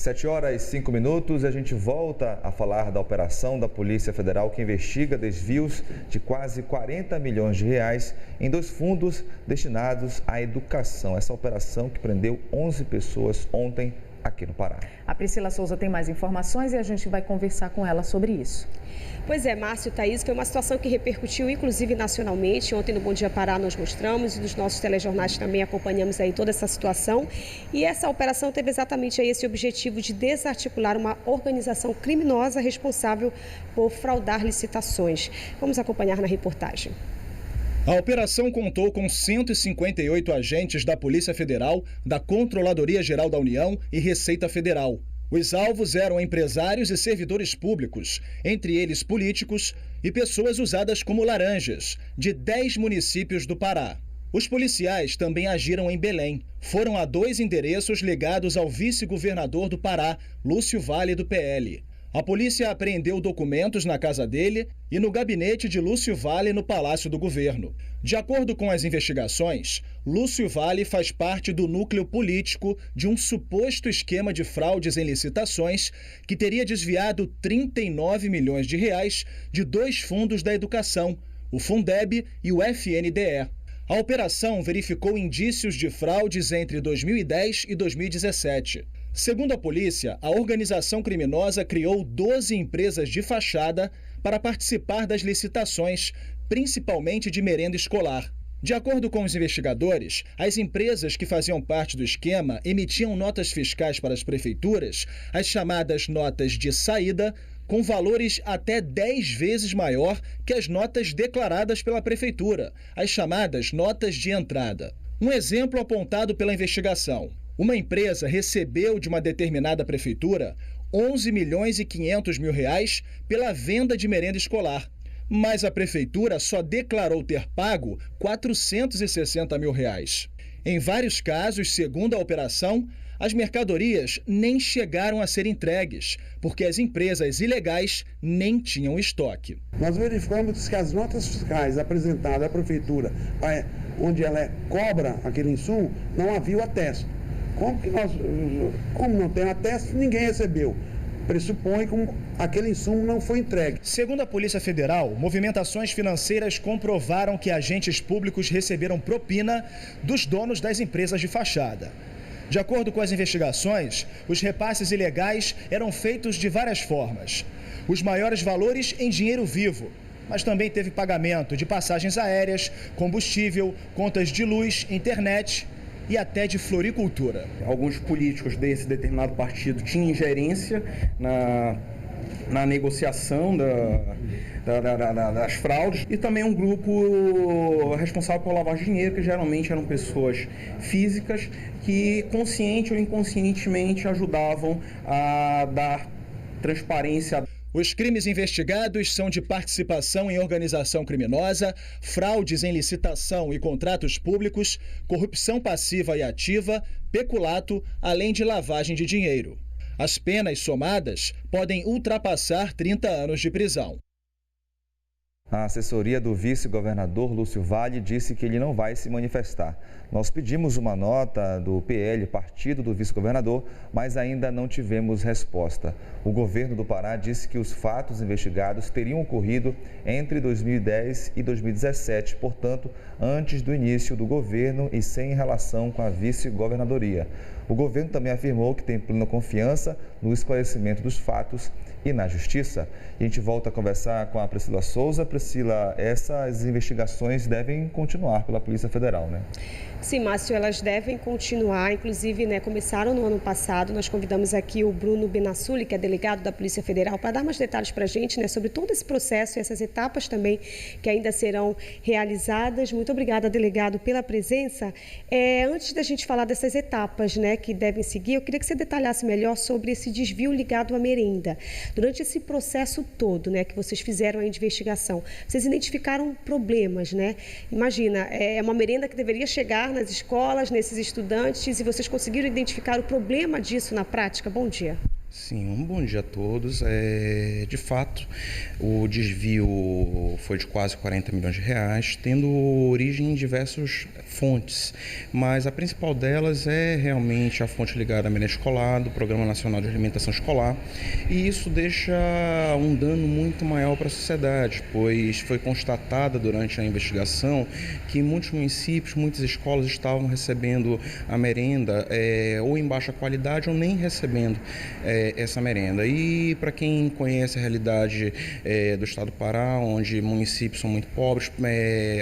7h05, a gente volta a falar da operação da Polícia Federal que investiga desvios de quase 40 milhões de reais em 2 fundos destinados à educação. Essa operação que prendeu 11 pessoas ontem aqui no Pará. A Priscila Souza tem mais informações e a gente vai conversar com ela sobre isso. Pois é, Márcio, Thaís, que é uma situação que repercutiu inclusive nacionalmente. Ontem no Bom Dia Pará nós mostramos e nos nossos telejornais também acompanhamos aí toda essa situação. E essa operação teve exatamente aí esse objetivo de desarticular uma organização criminosa responsável por fraudar licitações. Vamos acompanhar na reportagem. A operação contou com 158 agentes da Polícia Federal, da Controladoria Geral da União e Receita Federal. Os alvos eram empresários e servidores públicos, entre eles políticos e pessoas usadas como laranjas, de 10 municípios do Pará. Os policiais também agiram em Belém. Foram a 2 endereços ligados ao vice-governador do Pará, Lúcio Vale, do PL. A polícia apreendeu documentos na casa dele e no gabinete de Lúcio Vale, no Palácio do Governo. De acordo com as investigações, Lúcio Vale faz parte do núcleo político de um suposto esquema de fraudes em licitações que teria desviado 39 milhões de reais de 2 fundos da educação, o Fundeb e o FNDE. A operação verificou indícios de fraudes entre 2010 e 2017. Segundo a polícia, a organização criminosa criou 12 empresas de fachada para participar das licitações, principalmente de merenda escolar. De acordo com os investigadores, as empresas que faziam parte do esquema emitiam notas fiscais para as prefeituras, as chamadas notas de saída, com valores até 10 vezes maior que as notas declaradas pela prefeitura, as chamadas notas de entrada. Um exemplo apontado pela investigação. Uma empresa recebeu de uma determinada prefeitura 11 milhões e 500 mil reais pela venda de merenda escolar, mas a prefeitura só declarou ter pago 460 mil reais. Em vários casos, segundo a operação, as mercadorias nem chegaram a ser entregues, porque as empresas ilegais nem tinham estoque. Nós verificamos que as notas fiscais apresentadas à prefeitura, onde ela cobra aquele insumo, não havia o atesto. Como não tem atesto, ninguém recebeu. Pressupõe que aquele insumo não foi entregue. Segundo a Polícia Federal, movimentações financeiras comprovaram que agentes públicos receberam propina dos donos das empresas de fachada. De acordo com as investigações, os repasses ilegais eram feitos de várias formas. Os maiores valores em dinheiro vivo, mas também teve pagamento de passagens aéreas, combustível, contas de luz, internet e até de floricultura. Alguns políticos desse determinado partido tinham ingerência na negociação das fraudes e também um grupo responsável por lavagem de dinheiro, que geralmente eram pessoas físicas que consciente ou inconscientemente ajudavam a dar transparência. Os crimes investigados são de participação em organização criminosa, fraudes em licitação e contratos públicos, corrupção passiva e ativa, peculato, além de lavagem de dinheiro. As penas somadas podem ultrapassar 30 anos de prisão. A assessoria do vice-governador Lúcio Vale disse que ele não vai se manifestar. Nós pedimos uma nota do PL, partido do vice-governador, mas ainda não tivemos resposta. O governo do Pará disse que os fatos investigados teriam ocorrido entre 2010 e 2017, portanto, antes do início do governo e sem relação com a vice-governadoria. O governo também afirmou que tem plena confiança no esclarecimento dos fatos e na justiça. E a gente volta a conversar com a Priscila Souza. Priscila, essas investigações devem continuar pela Polícia Federal, né? Sim, Márcio, elas devem continuar, inclusive, começaram no ano passado. Nós convidamos aqui o Bruno Benassuli, que é delegado da Polícia Federal, para dar mais detalhes para a gente, sobre todo esse processo e essas etapas também que ainda serão realizadas. Muito obrigada, delegado, pela presença. Antes da gente falar dessas etapas, que devem seguir, eu queria que você detalhasse melhor sobre esse desvio ligado à merenda. Durante esse processo todo, que vocês fizeram aí de investigação, vocês identificaram problemas, Imagina, é uma merenda que deveria chegar nas escolas, nesses estudantes, e vocês conseguiram identificar o problema disso na prática? Bom dia. Sim, um bom dia a todos. De fato, o desvio foi de quase 40 milhões de reais, tendo origem em diversas fontes, mas a principal delas é realmente a fonte ligada à merenda escolar, do Programa Nacional de Alimentação Escolar, e isso deixa um dano muito maior para a sociedade, pois foi constatada durante a investigação que muitos municípios, muitas escolas estavam recebendo a merenda ou em baixa qualidade ou nem recebendo essa merenda. E para quem conhece a realidade do estado do Pará, onde municípios são muito pobres,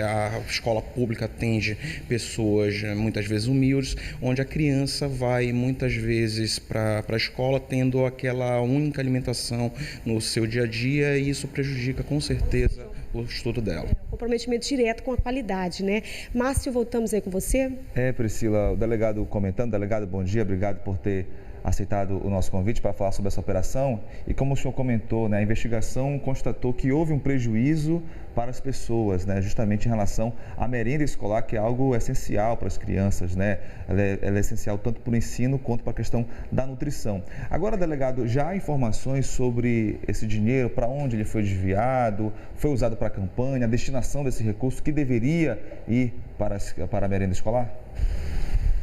a escola pública atende pessoas muitas vezes humildes, onde a criança vai muitas vezes para a escola tendo aquela única alimentação no seu dia a dia, e isso prejudica com certeza o estudo dela. Comprometimento direto com a qualidade, né? Márcio, voltamos aí com você. Priscila, o delegado comentando. Delegado, bom dia, obrigado por ter aceitado o nosso convite para falar sobre essa operação. E como o senhor comentou, né, a investigação constatou que houve um prejuízo para as pessoas, né, justamente em relação à merenda escolar, que é algo essencial para as crianças, né? Ela é essencial tanto para o ensino quanto para a questão da nutrição. Agora, delegado, já há informações sobre esse dinheiro, para onde ele foi desviado, foi usado para a campanha, a destinação desse recurso que deveria ir para a merenda escolar?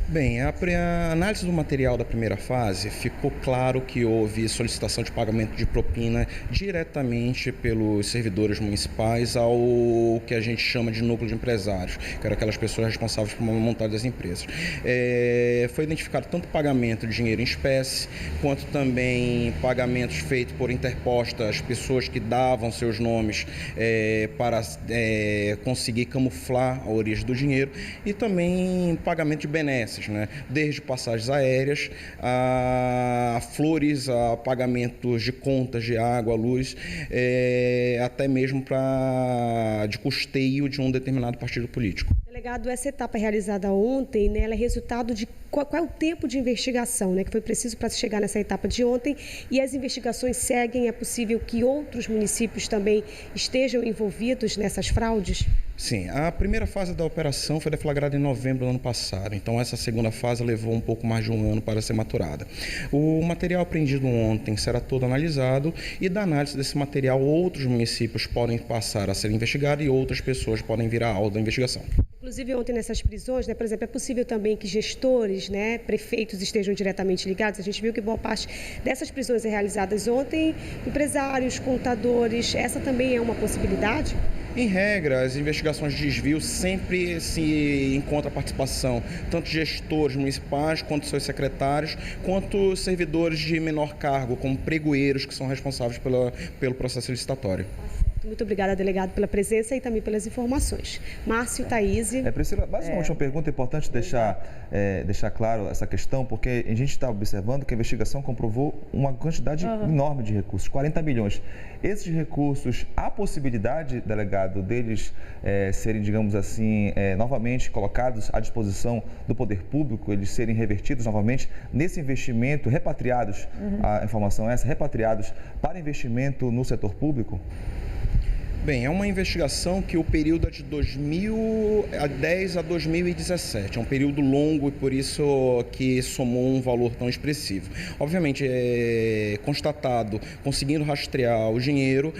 Bem, a análise do material da primeira fase ficou claro que houve solicitação de pagamento de propina diretamente pelos servidores municipais ao que a gente chama de núcleo de empresários, que eram aquelas pessoas responsáveis por montar das empresas. Foi identificado tanto pagamento de dinheiro em espécie, quanto também pagamentos feitos por interpostas pessoas que davam seus nomes para conseguir camuflar a origem do dinheiro, e também pagamento de benesses, né? Desde passagens aéreas a flores, a pagamentos de contas de água, luz, até mesmo de custeio de um determinado partido político. Delegado, essa etapa realizada ontem, né, ela é resultado de qual é o tempo de investigação, né, que foi preciso para se chegar nessa etapa de ontem, e as investigações seguem. É possível que outros municípios também estejam envolvidos nessas fraudes? Sim, a primeira fase da operação foi deflagrada em novembro do ano passado, então essa segunda fase levou um pouco mais de um ano para ser maturada. O material apreendido ontem será todo analisado, e da análise desse material outros municípios podem passar a ser investigados e outras pessoas podem virar alvo da investigação. Inclusive, ontem nessas prisões, né, por exemplo, é possível também que gestores, né, prefeitos estejam diretamente ligados. A gente viu que boa parte dessas prisões realizadas ontem, empresários, contadores, essa também é uma possibilidade? Em regra, as investigações de desvio sempre se encontra a participação tanto de gestores municipais, quanto seus secretários, quanto servidores de menor cargo, como pregoeiros, que são responsáveis pelo processo licitatório. Muito obrigada, delegado, pela presença e também pelas informações. Márcio, Thaís. Priscila, mais uma última pergunta, é importante deixar claro essa questão, porque a gente está observando que a investigação comprovou uma quantidade enorme de recursos, 40 milhões. Esses recursos, há possibilidade, delegado, deles serem, digamos assim, novamente colocados à disposição do poder público, eles serem revertidos novamente nesse investimento, repatriados, a informação é essa, repatriados para investimento no setor público? Bem, é uma investigação que o período é de 2010 a 2017. É um período longo e por isso que somou um valor tão expressivo. Obviamente, constatado, conseguindo rastrear o dinheiro,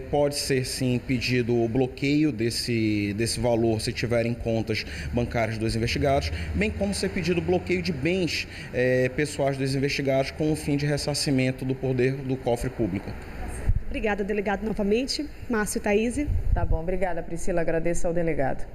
pode ser sim pedido o bloqueio desse valor se tiverem contas bancárias dos investigados, bem como ser pedido o bloqueio de bens pessoais dos investigados com o fim de ressarcimento do poder do cofre público. Obrigada, delegado, novamente. Márcio, Thaís. Tá bom, obrigada, Priscila. Agradeço ao delegado.